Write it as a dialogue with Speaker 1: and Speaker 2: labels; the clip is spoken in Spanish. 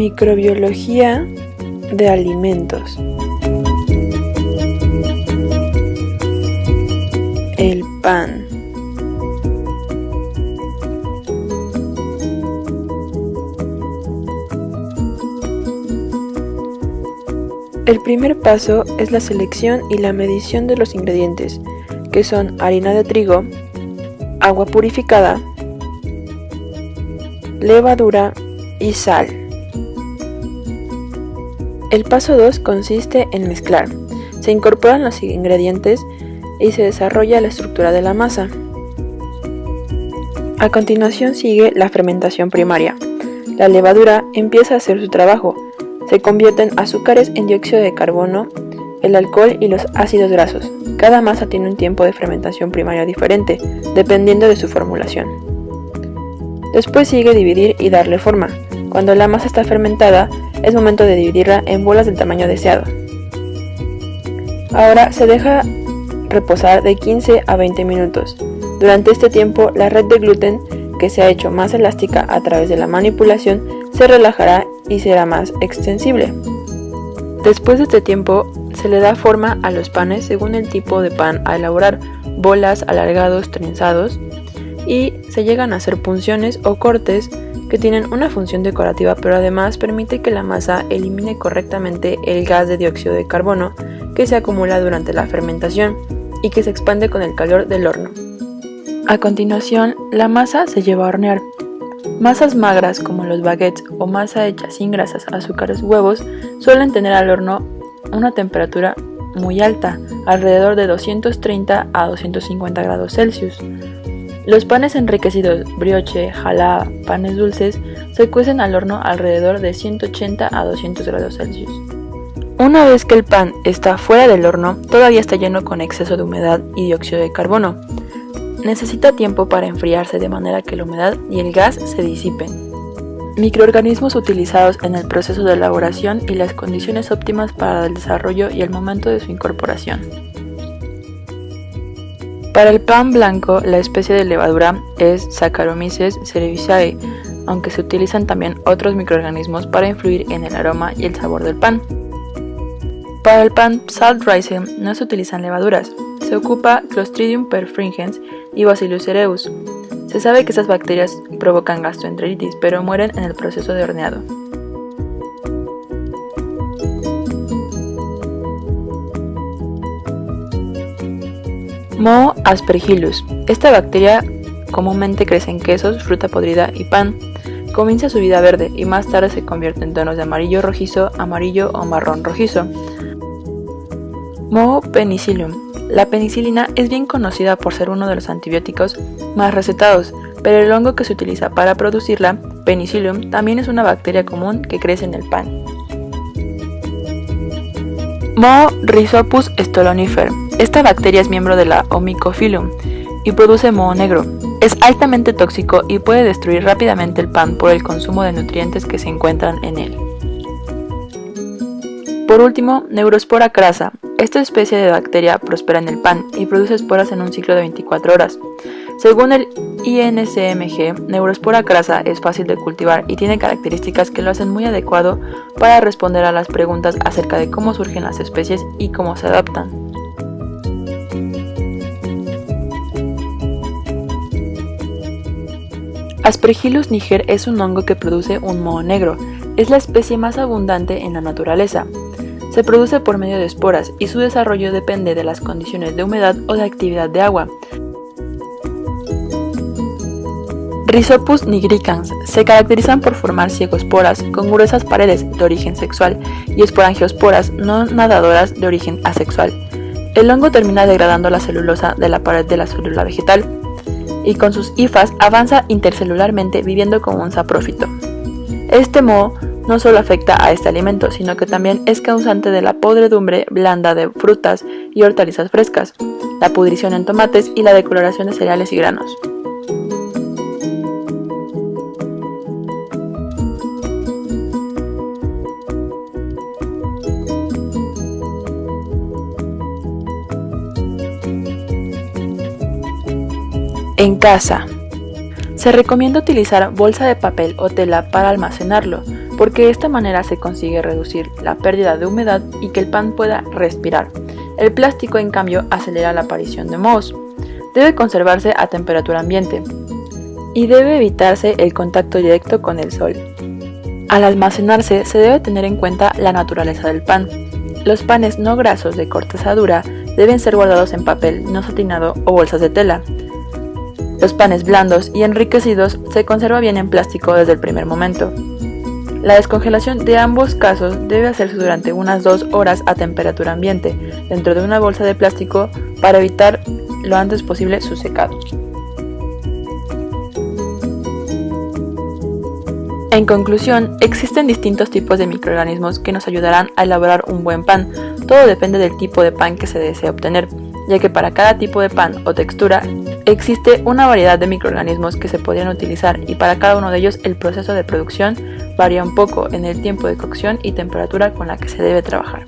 Speaker 1: Microbiología de alimentos. El pan. El primer paso es la selección y la medición de los ingredientes, que son harina de trigo, agua purificada, levadura y sal. El paso 2 consiste en mezclar. Se incorporan los ingredientes y se desarrolla la estructura de la masa. A continuación sigue la fermentación primaria. La levadura empieza a hacer su trabajo. Se convierten azúcares en dióxido de carbono, el alcohol y los ácidos grasos. Cada masa tiene un tiempo de fermentación primaria diferente, dependiendo de su formulación. Después sigue dividir y darle forma. Cuando la masa está fermentada, es momento de dividirla en bolas del tamaño deseado. Ahora se deja reposar de 15 a 20 minutos. Durante este tiempo, la red de gluten, que se ha hecho más elástica a través de la manipulación, se relajará y será más extensible. Después de este tiempo, se le da forma a los panes según el tipo de pan a elaborar, bolas, alargados, trenzados, y se llegan a hacer punciones o cortes que tienen una función decorativa, pero además permite que la masa elimine correctamente el gas de dióxido de carbono que se acumula durante la fermentación y que se expande con el calor del horno. A continuación, la masa se lleva a hornear. Masas magras como los baguettes o masa hecha sin grasas, azúcares, huevos, suelen tener al horno una temperatura muy alta, alrededor de 230 a 250 grados Celsius. Los panes enriquecidos, brioche, jalá, panes dulces, se cuecen al horno alrededor de 180 a 200 grados Celsius. Una vez que el pan está fuera del horno, todavía está lleno con exceso de humedad y dióxido de carbono. Necesita tiempo para enfriarse de manera que la humedad y el gas se disipen. Microorganismos utilizados en el proceso de elaboración y las condiciones óptimas para el desarrollo y el momento de su incorporación. Para el pan blanco, la especie de levadura es Saccharomyces cerevisiae, aunque se utilizan también otros microorganismos para influir en el aroma y el sabor del pan. Para el pan salt rising no se utilizan levaduras, se ocupa Clostridium perfringens y Bacillus cereus. Se sabe que estas bacterias provocan gastroenteritis, pero mueren en el proceso de horneado. Moho aspergillus. Esta bacteria comúnmente crece en quesos, fruta podrida y pan. Comienza su vida verde y más tarde se convierte en tonos de amarillo rojizo, amarillo o marrón rojizo. Moho penicillium. La penicilina es bien conocida por ser uno de los antibióticos más recetados, pero el hongo que se utiliza para producirla, Penicillium, también es una bacteria común que crece en el pan. Moho Rhizopus stolonifer. Esta bacteria es miembro de la Omicophyllum y produce moho negro. Es altamente tóxico y puede destruir rápidamente el pan por el consumo de nutrientes que se encuentran en él. Por último, Neurospora crassa. Esta especie de bacteria prospera en el pan y produce esporas en un ciclo de 24 horas. Según el INCMG, Neurospora crassa es fácil de cultivar y tiene características que lo hacen muy adecuado para responder a las preguntas acerca de cómo surgen las especies y cómo se adaptan. Aspergillus niger es un hongo que produce un moho negro. Es la especie más abundante en la naturaleza. Se produce por medio de esporas y su desarrollo depende de las condiciones de humedad o de actividad de agua. Rhizopus nigricans se caracterizan por formar cigosporas con gruesas paredes de origen sexual y esporangiosporas no nadadoras de origen asexual. El hongo termina degradando la celulosa de la pared de la célula vegetal y con sus hifas avanza intercelularmente viviendo como un saprófito. Este moho no solo afecta a este alimento, sino que también es causante de la podredumbre blanda de frutas y hortalizas frescas, la pudrición en tomates y la decoloración de cereales y granos. En casa. Se recomienda utilizar bolsa de papel o tela para almacenarlo. porque de esta manera se consigue reducir la pérdida de humedad y que el pan pueda respirar. El plástico, en cambio, acelera la aparición de mohos. Debe conservarse a temperatura ambiente y debe evitarse el contacto directo con el sol. Al almacenarse se debe tener en cuenta la naturaleza del pan. Los panes no grasos de corteza dura deben ser guardados en papel no satinado o bolsas de tela. Los panes blandos y enriquecidos se conserva bien en plástico desde el primer momento. La descongelación de ambos casos debe hacerse durante unas 2 horas a temperatura ambiente, dentro de una bolsa de plástico para evitar lo antes posible su secado. En conclusión, existen distintos tipos de microorganismos que nos ayudarán a elaborar un buen pan. Todo depende del tipo de pan que se desee obtener, ya que para cada tipo de pan o textura existe una variedad de microorganismos que se podrían utilizar y para cada uno de ellos el proceso de producción varía un poco en el tiempo de cocción y temperatura con la que se debe trabajar.